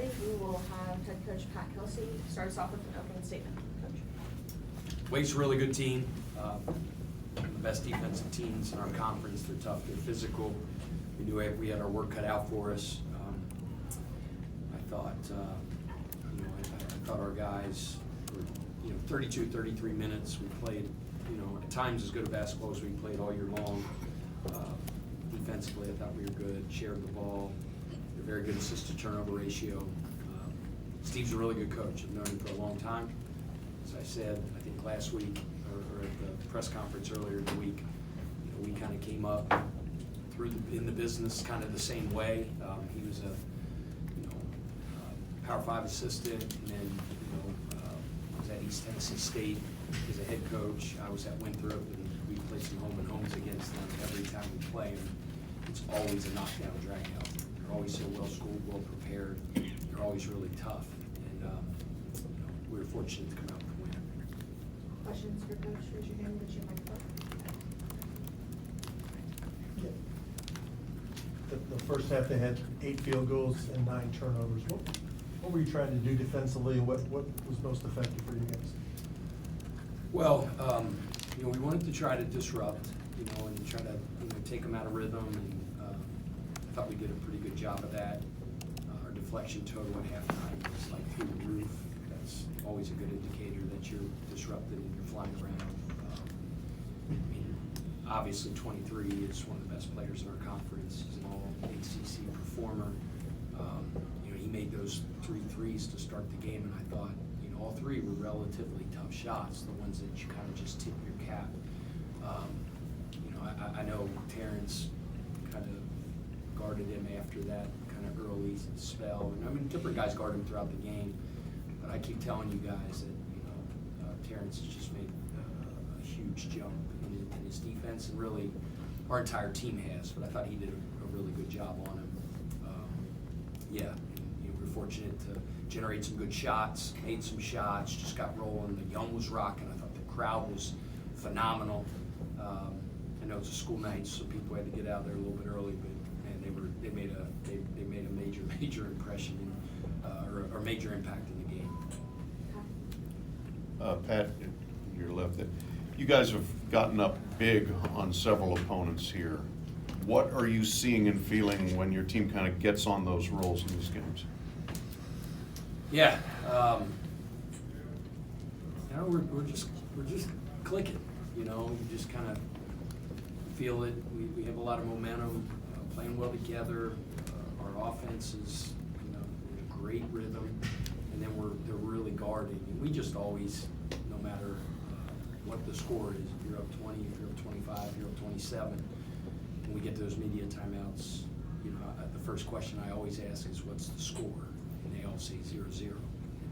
ready, we will have head coach Pat Kelsey start us off with an opening statement. Coach. Wake's a really good team. The best defensive teams in our conference. They're tough, they're physical. We knew we had our work cut out for us. I thought our guys were, 32, 33 minutes. We played, at times as good a basketball as we played all year long. Defensively, I thought we were good, shared the ball. They're very good assist-to-turnover ratio. Steve's a really good coach. I've known him for a long time. As I said, I think last week, or at the press conference earlier in the week, we kind of came up in the business kind of the same way. He was a Power 5 assistant, and then was at East Tennessee State as a head coach. I was at Winthrop, and we played some home and homes against them every time we play them. It's always a knockdown, drag out. They're always so well schooled, well prepared. They're always really tough, and we were fortunate to come out with a win. Questions for Coach? Raise your hand, get your microphone. The first half, they had 8 field goals and 9 turnovers. What were you trying to do defensively, and what was most effective for you guys? Well, we wanted to try to disrupt, and try to take them out of rhythm, and I thought we did a pretty good job of that. Our deflection total at halftime was like through the roof. That's always a good indicator that you're disrupted and you're flying around. Obviously 23 is one of the best players in our conference. He's an all-ACC performer. He made those 3 threes to start the game, and I thought, all 3 were relatively tough shots, the ones that you kind of just tip your cap. I know Terrence kind of guarded him after that kind of early spell. And different guys guard him throughout the game, but I keep telling you guys that Terrence has just made a huge jump in his defense, and really our entire team has. But I thought he did a really good job on him. We were fortunate to generate some good shots, made some shots, just got rolling. The Young was rocking. I thought the crowd was phenomenal. I know it's a school night, so people had to get out there a little bit early, but man, they made a major impression or major impact in the game. Pat, your left. You guys have gotten up big on several opponents here. What are you seeing and feeling when your team kind of gets on those rolls in these games? Yeah, we're just clicking. You just kind of feel it. We have a lot of momentum, playing well together. Our offense is in a great rhythm, and then they're really guarding. And we just always, no matter what the score is, if you're up 20, if you're up 25, if you're up 27, when we get those media timeouts, the first question I always ask is, what's the score? And they all say 0-0.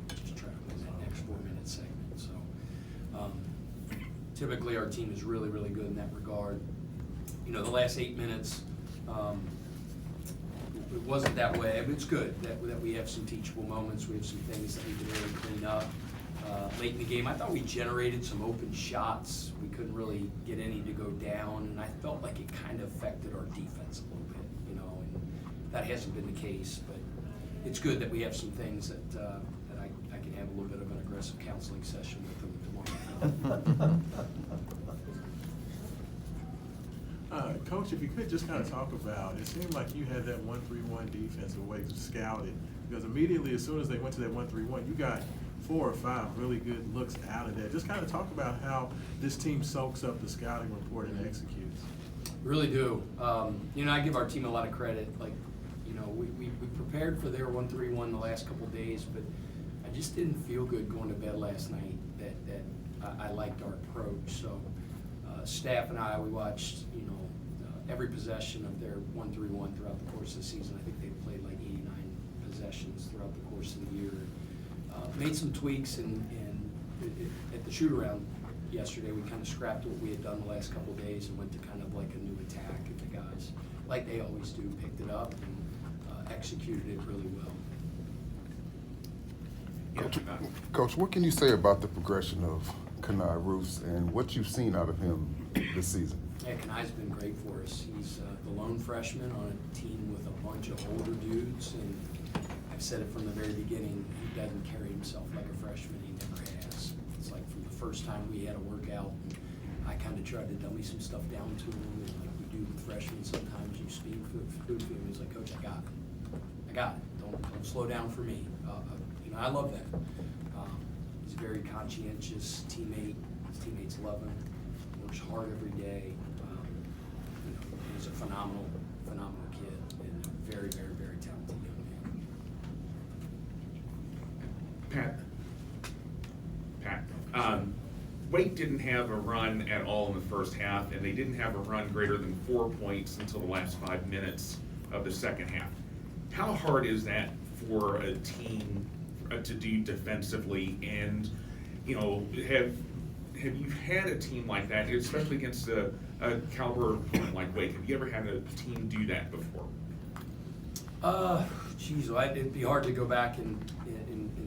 Just try to win that next 4-minute segment. So typically our team is really, really good in that regard. The last 8 minutes, it wasn't that way. I mean, it's good that we have some teachable moments. We have some things that we can really clean up. Late in the game, I thought we generated some open shots. We couldn't really get any to go down, and I felt like it kind of affected our defense a little bit, and that hasn't been the case. But it's good that we have some things that I can have a little bit of an aggressive counseling session with them tomorrow. Coach, if you could just kind of talk about, it seemed like you had that 1-3-1 defense the way it was scouted, because immediately as soon as they went to that 1-3-1, you got 4 or 5 really good looks out of that. Just kind of talk about how this team soaks up the scouting report and executes. Really do. I give our team a lot of credit. We prepared for their 1-3-1 the last couple of days, but I just didn't feel good going to bed last night that I liked our approach. So staff and I, we watched, every possession of their 1-3-1 throughout the course of the season. I think they played like 89 possessions throughout the course of the year. Made some tweaks, and at the shoot-around yesterday, we kind of scrapped what we had done the last couple of days and went to kind of like a new attack, and the guys, like they always do, picked it up and executed it really well. Coach, what can you say about the progression of Kenai Roos and what you've seen out of him this season? Yeah, Kenai's been great for us. He's the lone freshman on a team with a bunch of older dudes, and I've I've said it from the very beginning, he doesn't carry himself like a freshman, he never has. It's like from the first time we had a workout, I kind of tried to dummy some stuff down to him, and like we do with freshmen, sometimes you speak food to him, he's like, Coach, I got it, don't slow down for me. You know, I love that. He's a very conscientious teammate, his teammates love him, works hard every day. You know, he's a phenomenal kid, and a very, very, very talented young man. Pat, Wake didn't have a run at all in the first half, and they didn't have a run greater than 4 points until the last 5 minutes of the second half. How hard is that for a team to do defensively? And, you know, have you had a team like that, especially against a caliber opponent like Wake? Have you ever had a team do that before? Geez, well, it'd be hard to go back and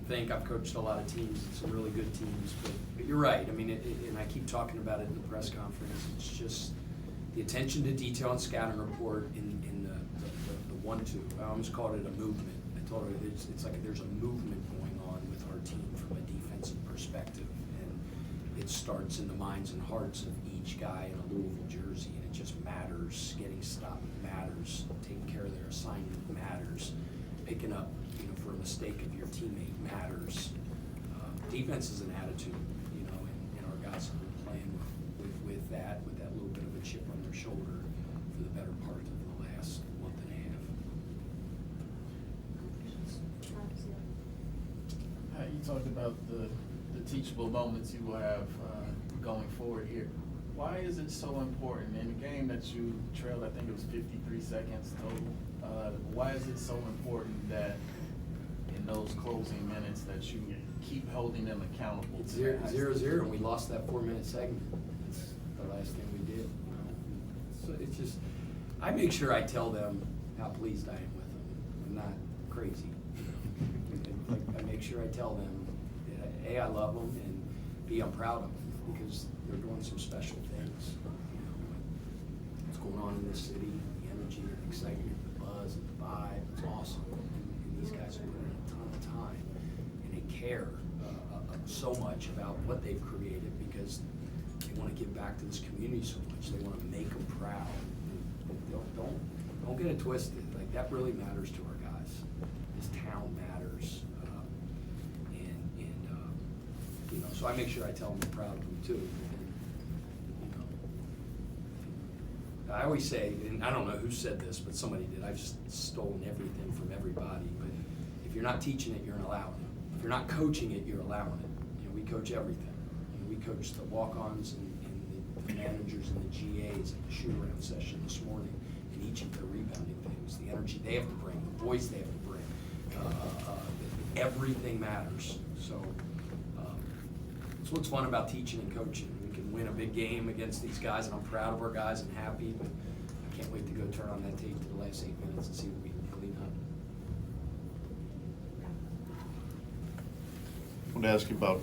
think. I've coached a lot of teams and some really good teams, but you're right. I mean, and I keep talking about it in the press conference. It's just the attention to detail and scouting report in the 1-2. I almost called it a movement. I told her it's like there's a movement going on with our team from a defensive perspective, and it starts in the minds and hearts of each guy in a Louisville jersey, and it just matters. Getting stopped matters. Taking care of their assignment matters. Picking up, you know, for a mistake of your teammate matters. Defense is an attitude, you know, and our guys have been playing with that little bit of a chip on their shoulder for the better part of the last month and a half. You talked about the teachable moments you will have going forward here. Why is it so important in a game that you trailed, I think it was 53 seconds total, why is it so important that in those closing minutes that you keep holding them accountable? It's 0-0, and we lost that 4-minute segment. It's the last thing we did. You know? So it's just, I make sure I tell them how pleased I am with them. I'm not crazy. Like, I make sure I tell them that A, I love them, and B, I'm proud of them because they're doing some special things. You know, what's going on in this city, the energy, the excitement, the buzz, the vibe, it's awesome. And these guys are putting in a ton of time, and they care so much about what they've created because they want to give back to this community so much. They want to make them proud. Don't get it twisted. Like, that really matters to our guys. This town matters, and you know. So I make sure I tell them I'm proud of them too. And, you know, I always say, and I don't know who said this, but somebody did. I've just stolen everything from everybody. But if you're not teaching it, you're allowing it. If you're not coaching it, you're allowing it. You know, we coach everything. You know, we coach the walk-ons and the managers and the GAs at the shoot-around session this morning, and each of their rebounding things, the energy they have to bring, the voice they have to bring. Everything matters. So that's what's fun about teaching and coaching. We can win a big game against these guys, and I'm proud of our guys and happy, but I can't wait to go turn on that tape to the last 8 minutes and see what we can clean up. I want to ask you about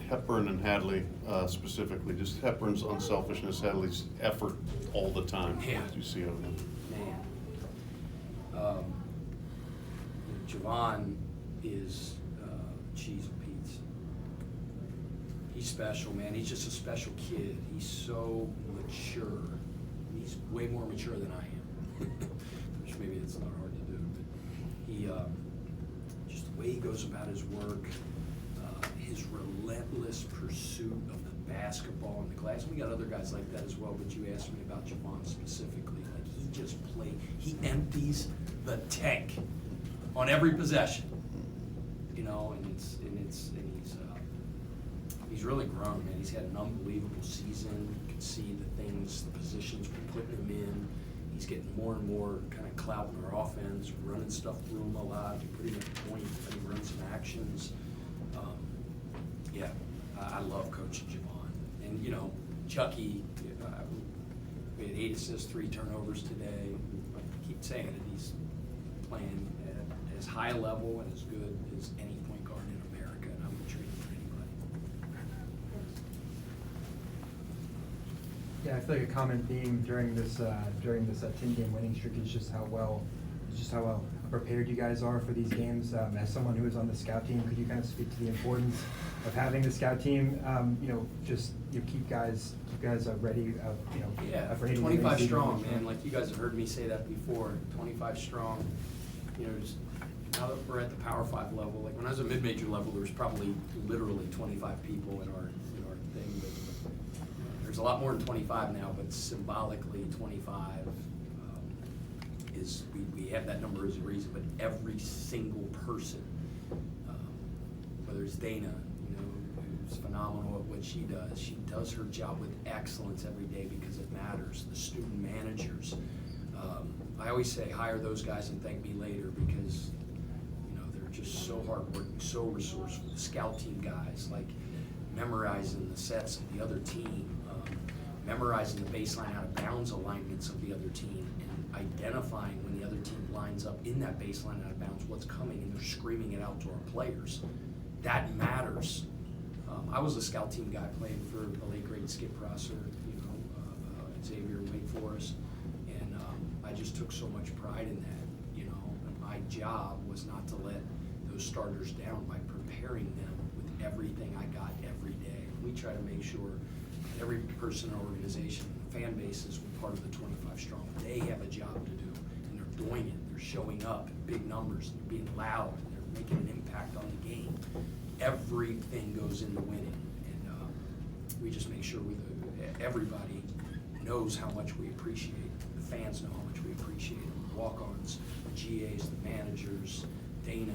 Hepburn and Hadley specifically, just Hepburn's unselfishness, Hadley's effort all the time. Yeah. What do you see out of him? Man. Javon is cheese and Pete's. He's special, man. He's just a special kid. He's so mature. He's way more mature than I am, which maybe it's not hard to do. But he, just the way he goes about his work, his relentless pursuit of the basketball in the class. And we got other guys like that as well, but you asked me about Javon specifically. Like, he empties the tank on every possession, you know, and he's really grown, man. He's had an unbelievable season. You can see the positions we're putting him in. He's getting more and more kind of clout in our offense. We're running stuff through him a lot. We put him at the point, and he runs some actions. Yeah, I love coaching Javon. And, you know, Chucky, we had 8 assists, 3 turnovers today. I keep saying it, he's playing at as high a level and as good as any point guard in America, and I would trade him for anybody. Yeah, I feel like a common theme during this 10-game winning streak is just how well just how prepared you guys are for these games. As someone who is on the scout team, could you kind of speak to the importance of having the scout team? Just keep guys ready. Yeah, for anything 25 they see strong, going man. Like you guys have heard me say that before. 25 strong. Just now that we're at the Power 5 level, like when I was at mid-major level, there was probably literally 25 people in our thing. But there's a lot more than 25 now, but symbolically 25 is we have that number as a reason. But every single person, whether it's Dana, who's phenomenal at what she does her job with excellence every day because it matters. The student managers. I always say hire those guys and thank me later because they're just so hardworking, so resourceful. The scout team guys, like memorizing the sets of the other team, memorizing the baseline out of bounds alignments of the other team, and identifying when the other team lines up in that baseline out of bounds what's coming, and they're screaming it out to our players. That matters. I was a scout team guy playing for the late great Skip Prosser, Xavier, Wake Forest, and I just took so much pride in that. And my job was not to let those starters down by preparing them with everything I got every day. We try to make sure that every person in our organization, fan bases, were part of the 25 strong. They have a job to do, and they're doing it. They're showing up in big numbers, they're being loud, and they're making an impact on the game. Everything goes into winning, and we just make sure everybody knows how much we appreciate it. The fans know how much we appreciate it. The walk-ons, the GAs, the managers, Dana,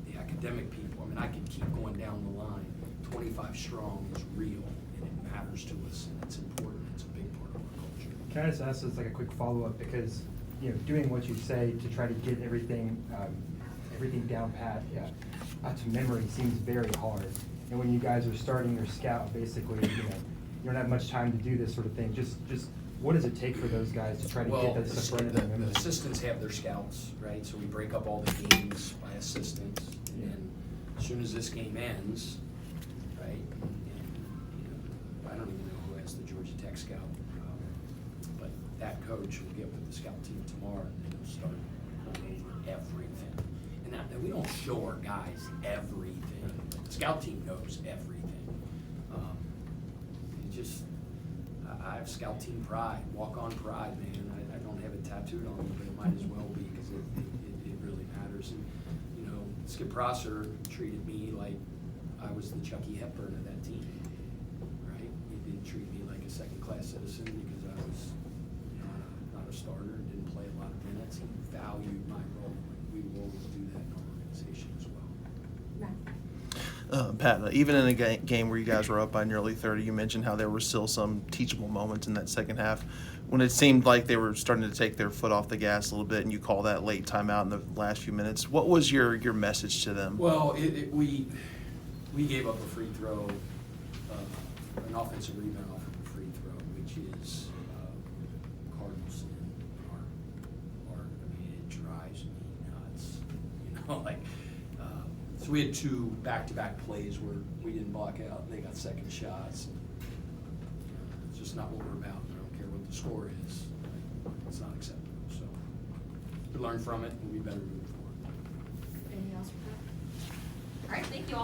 the academic people. I mean, I could keep going down the line. 25 strong is real, and it matters to us, and it's important. It's a big part of our culture. Can I just ask this like a quick follow-up, because doing what you say to try to get everything down pat to memory seems very hard. And when you guys are starting your scout, basically, you don't have much time to do this sort of thing. Just what does it take for those guys to try to get that stuff right in their memory? The assistants have their scouts, right? So we break up all the games by assistants, and as soon as this game ends, right? And, I don't even know who has the Georgia Tech scout, but that coach will get with the scout team tomorrow, and then they'll start going over everything. And we don't show our guys everything. The scout team knows everything. I have scout team pride, walk-on pride, man. I don't have it tattooed on me, but it might as well be because it really matters. And Skip Prosser treated me like I was the Chucky Hepburn of that team, right? He didn't treat me like a second-class citizen because I was not a starter and didn't play a lot of minutes. He valued my role. We will always do that in our organization as well. Pat, even in a game where you guys were up by nearly 30, you mentioned how there were still some teachable moments in that second half when it seemed like they were starting to take their foot off the gas a little bit, and you call that late timeout in the last few minutes. What was your message to them? Well, we gave up a free throw, an offensive rebound off of a free throw, which is Cardinals in our I mean, it drives me nuts. So we had two back-to-back plays where we didn't block out, and they got second shots. It's just not what we're about. I don't care what the score is. It's not acceptable. So we learn from it, and we better move forward. Anything else for that? All right, thank you all.